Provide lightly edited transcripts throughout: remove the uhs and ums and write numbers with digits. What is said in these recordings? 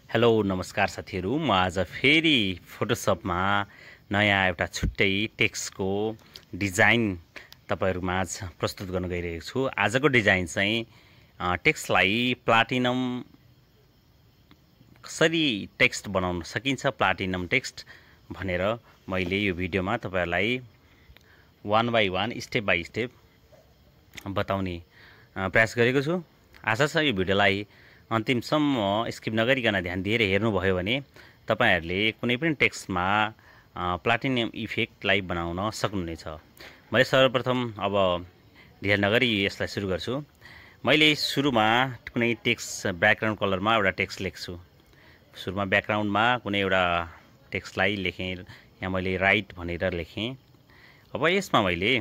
Hello नमस्कार साथीहरू, म आज फेरि फोटोसपमा नयाँ एउटा छुट्टै टेक्स्टको डिजाइन तपाईहरु माझ प्रस्तुत गर्न गइरहेको छु। आजको डिजाइन चाहिँ टेक्स्टलाई प्लाटिनम कसरी टेक्स्ट बनाउन सकिन्छ, प्लाटिनम टेक्स्ट भनेर मैले यो भिडियोमा तपाईहरुलाई one by one step by step बताउने प्रयास गरेको छु। आशा छ यो भिडियोलाई अन्तिमसम्म स्किप नगरिकन ध्यान दिएर हेर्नुभयो भने तपाईहरुले कुनै पनि टेक्स्टमा प्लाटिनम इफेक्टलाई बनाउन सक्नुहुनेछ। मैले सर्वप्रथम अब ढिला नगरी यसलाई सुरु गर्छु। मैले सुरुमा कुनै टेक्स्ट ब्याकग्राउन्ड कलरमा एउटा टेक्स्ट लेख्छु। सुरुमा ब्याकग्राउन्डमा कुनै एउटा टेक्स्टलाई लेखेँ। यहाँ मैले राइट भनेर लेखेँ। अब यसमा मैले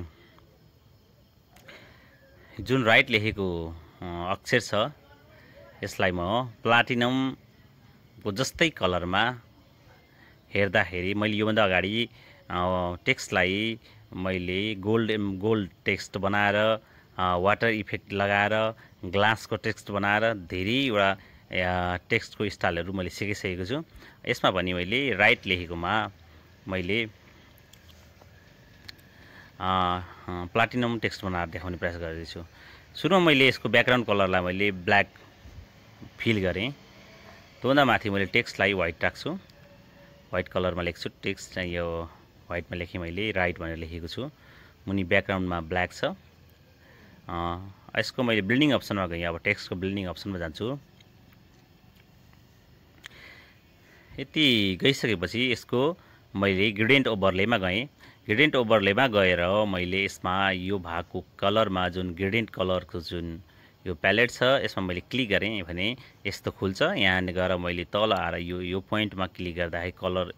जुन राइट लेखेको अक्षर छ यसलाई म प्लाटिनमको जस्तै कलरमा हेर्दाखेरि मैले योभन्दा अगाडि टेक्स्टलाई मैले गोल्ड टेक्स्ट बनाएर वाटर इफेक्ट लगाएर ग्लासको टेक्स्ट बनाएर धेरैवटा टेक्स्टको स्टाइलहरू मैले सिकिसकेको छु। यसमा पनि मैले राइट लेखेकोमा मैले प्लाटिनम टेक्स्ट बनाएर देखाउने प्रयास गर्दैछु। सुरुमा मैले यसको ब्याकग्राउन्ड कलरलाई मैले ब्ल्याक फिल गरेँ। त्योभन्दा माथि मैले टेक्स्टलाई व्हाइट राख्छु। व्हाइट कलरमा लेख्छु। टेक्स्ट चाहिँ यो व्हाइटमा लेखेँ, मैले राइट भनेर लेखेको छु। मुनि ब्याकग्राउन्डमा ब्ल्याक छ। यसको मैले बिल्डिङ अप्सनमा गएँ। अब टेक्स्टको बिल्डिङ अप्सनमा जान्छु। यति गइसकेपछि यसको मैले ग्रेडियन्ट ओभरलेमा गएँ। ग्रेडियन्ट ओभरलेमा गएर मैले यसमा यो भागको कलरमा जुन ग्रेडियन्ट कलरको जुन यो प्यालेट छ यसमा मैले क्लिक गरेँ भने यस्तो खुल्छ। यहाँ गएर मैले तल आएर यो पोइन्टमा क्लिक गर्दाखेरि कलर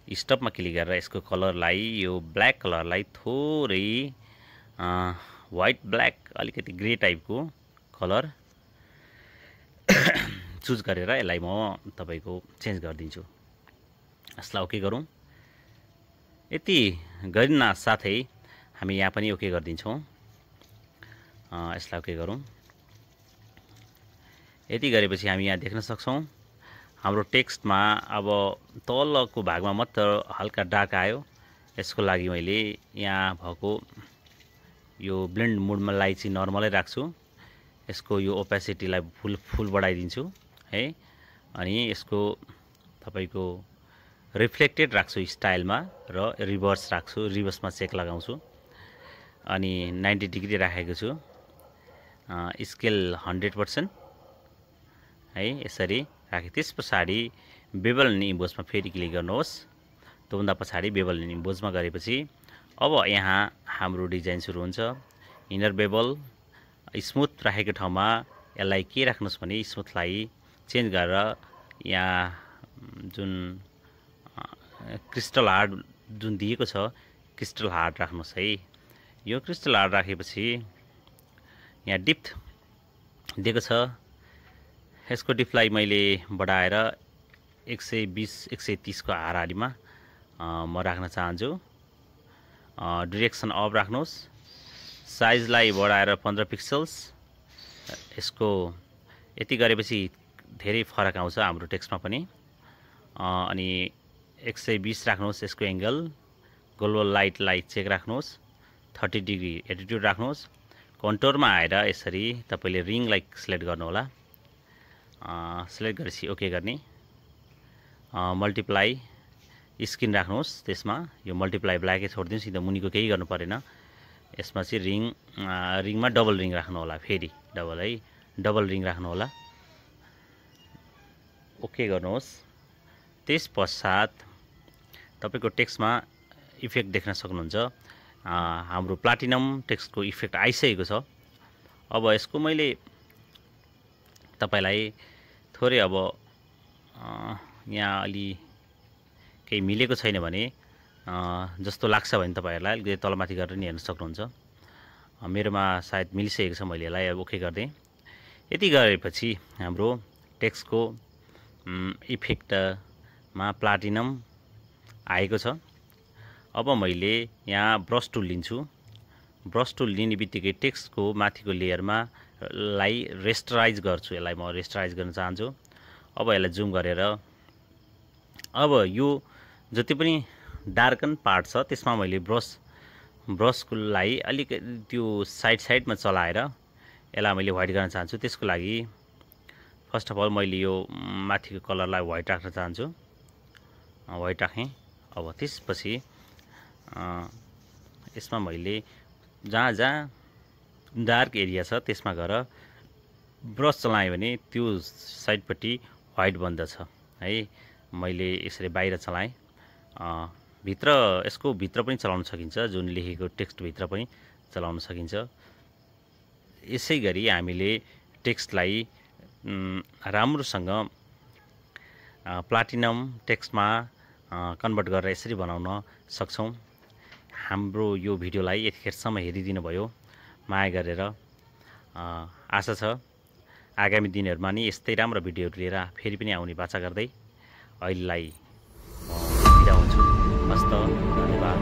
स्टपमा क्लिक गरेर यसको कलरलाई यो ब्ल्याक कलरलाई थोरै व्हाइट ब्ल्याक अलिकति ग्रे टाइपको कलर चुज गरेर यसलाई म तपाईको चेन्ज गरिदिन्छु। यसलाई ओके गरौँ। यति गरिन साथै हामी यहाँ पनि ओके गरिदिन्छौँ। यसलाई ओके गरौँ। यति गरेपछि हामी यहाँ देख्न सक्छौं हाम्रो टेक्स्टमा अब तलको भागमा मात्र हल्का डार्क आयो। यसको लागि मैले यहाँ भएको यो ब्लेन्ड मोडमा चाहिँ नर्मलै राख्छु। यसको यो ओपेसिटीलाई फुल बढाइदिन्छु है। अनि यसको तपाईको रिफ्लेक्टेड राख्छु स्टाइलमा र रिभर्स राख्छु। रिभर्समा चेक लगाउँछु अनि 90 डिग्री राखेको छु। स्केल 100% है। यसरी राखे त्यसपछि बेबल एन्ड इम्बोजमा फेरि क्लिक गर्नुहोस्। त्योभन्दा पछाडि बेबल एन्ड इम्बोजमा गरेपछि अब यहाँ हाम्रो डिजाइन सुरु हुन्छ। इनर बेबल स्मुथ राखेको ठाउँमा यसलाई के राख्नुस् भने स्मुथलाई चेन्ज गरेर यहाँ जुन क्रिस्टल हार्ड जुन दिएको छ क्रिस्टल हार्ड राख्नुस् है। यो क्रिस्टल हार्ड राखेपछि यहाँ डिप्थ दिएको छ। यसको डिप्थलाई मैले बढाएर 120-130 को हाराहारीमा म राख्न चाहन्छु। डिरेक्सन अफ राख्नुहोस्। साइजलाई बढाएर 15 पिक्सल्स। यसको यति गरेपछि धेरै फरक आउँछ हाम्रो टेक्स्टमा पनि। अनि 120 राख्नुहोस् यसको एंगल। ग्लोबल लाइटलाई चेक राख्नुहोस्। 30 डिग्री एटिट्युड राख्नुहोस्। कन्टुरमा आएर यसरी तपाईले रिङलाई सिलेक्ट गर्नु होला। सिलेक्ट गरेपछि ओके गर्ने। मल्टिप्लाई स्किन राख्नुहोस्। त्यसमा यो मल्टिप्लाई ब्ल्याकै छोड्दिनुस्। सिधा मुनिको केही गर्नु परेन। यसमा चाहिँ रिङमा डबल रिङ राख्नु होला। फेरि डबल है, डबल रिङ राख्नु होला। ओके गर्नुहोस्। त्यसपश्चात तपाईको टेक्स्टमा इफेक्ट देख्न सक्नुहुन्छ। हाम्रो प्लाटिनम टेक्स्टको इफेक्ट आइसकेको छ। अब यसको मैले तपाईलाई थोरै अब यहाँ अलि केही मिलेको छैन भने जस्तो लाग्छ भने तपाईहरुलाई अलिकति तलमाथि गरेर नि हेर्न सक्नुहुन्छ। मेरोमा सायद मिलिसकेको छ। मैले यसलाई अब ओके गर्दै। यति गरेपछि हाम्रो टेक्स्टको इफेक्टमा प्लाटिनम आएको छ। अब मैले यहाँ ब्रश टुल लिन्छु। ब्रश टुल लिने बित्तिकै टेक्स्टको माथिको लेयरमा लाई रेस्टराइज गर्छु। यसलाई म रेस्टराइज गर्न चाहन्छु। अब यसलाई जुम गरेर अब यो जति पनि डार्कन पार्ट छ त्यसमा मैले ब्रसलाई अलिकति त्यो साइडमा चलाएर यसलाई मैले व्हाइट गर्न चाहन्छु। त्यसको लागि फर्स्ट अफ अल मैले यो माथिको कलरलाई व्हाइट राख्न चाहन्छु, व्हाइट राखेँ। अब त्यसपछि यसमा मैले जहाँ जहाँ डार्क एरिया छ त्यसमा गएर ब्रस चलाएँ भने त्यो साइडपट्टि व्हाइट बन्दछ है। मैले यसरी बाहिर चलाएँ, यसको भित्र पनि चलाउन सकिन्छ, जुन लेखेको टेक्स्ट भित्र पनि चलाउन सकिन्छ। यसै गरी हामीले टेक्स्टलाई राम्रोसँग प्लाटिनम टेक्स्टमा कन्भर्ट गरेर यसरी बनाउन सक्छौँ। हाम्रो यो भिडियोलाई यतिखेरसम्म हेरिदिनु भयो माया गरेर। आशा छ आगामी दिनहरुमा नि यस्तै राम्रो भिडियोहरु लिएर फेरि पनि आउने बाचा गर्दै अहिलेलाई बिदा हुन्छु। हस्त, धन्यवाद।